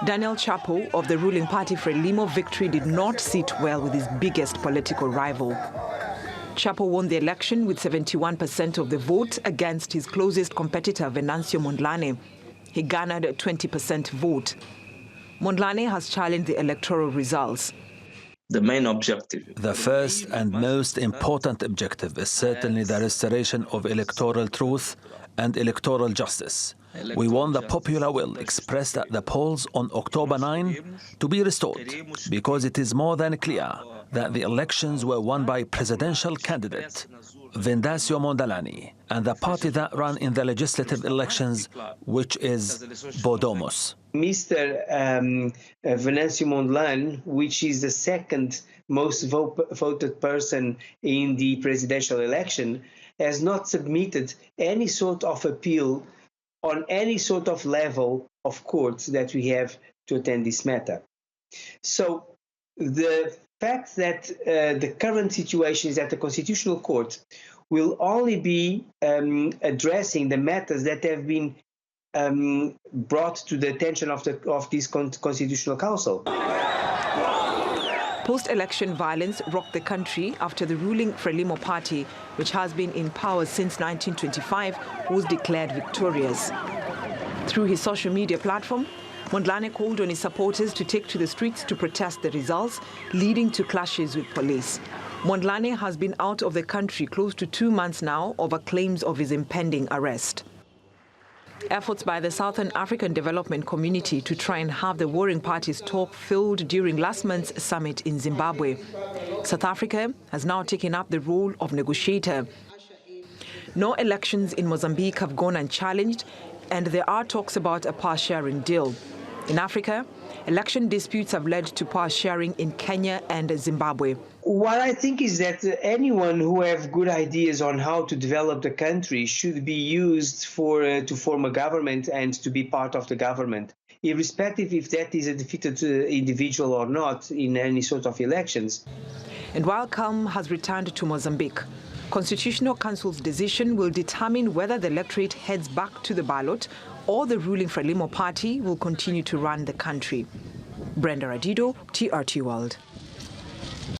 Daniel Chapo of the ruling party Frelimo victory did not sit well with his biggest political rival. Chapo won the election with 71% of the vote against his closest competitor Venancio Mondlane. He garnered a 20% vote. Mondlane has challenged the electoral results. The main objective. The first and most important objective is certainly the restoration of electoral truth and electoral justice. We want the popular will expressed at the polls on October 9 to be restored, because it is more than clear that the elections were won by presidential candidate Venancio Mondlane and the party that ran in the legislative elections, which is Podemos. Mr. Venancio Mondlane, which is the second most voted person in the presidential election, has not submitted any sort of appeal on any sort of level of courts that we have to attend this matter. So the fact that the current situation is that the Constitutional Court will only be addressing the matters that have been brought to the attention of this Constitutional Council. Post-election violence rocked the country after the ruling Frelimo party, which has been in power since 1925, was declared victorious. Through his social media platform, Mondlane called on his supporters to take to the streets to protest the results, leading to clashes with police. Mondlane has been out of the country close to 2 months now over claims of his impending arrest. Efforts by the Southern African Development Community to try and have the warring parties talk failed during last month's summit in Zimbabwe. South Africa has now taken up the role of negotiator. No elections in Mozambique have gone unchallenged, and there are talks about a power-sharing deal. In Africa, election disputes have led to power sharing in Kenya and Zimbabwe. What I think is that anyone who have good ideas on how to develop the country should be used to form a government and to be part of the government, irrespective if that is a defeated individual or not in any sort of elections. And while calm has returned to Mozambique, Constitutional Council's decision will determine whether the electorate heads back to the ballot or the ruling Frelimo party will continue to run the country. Brenda Radido, TRT World.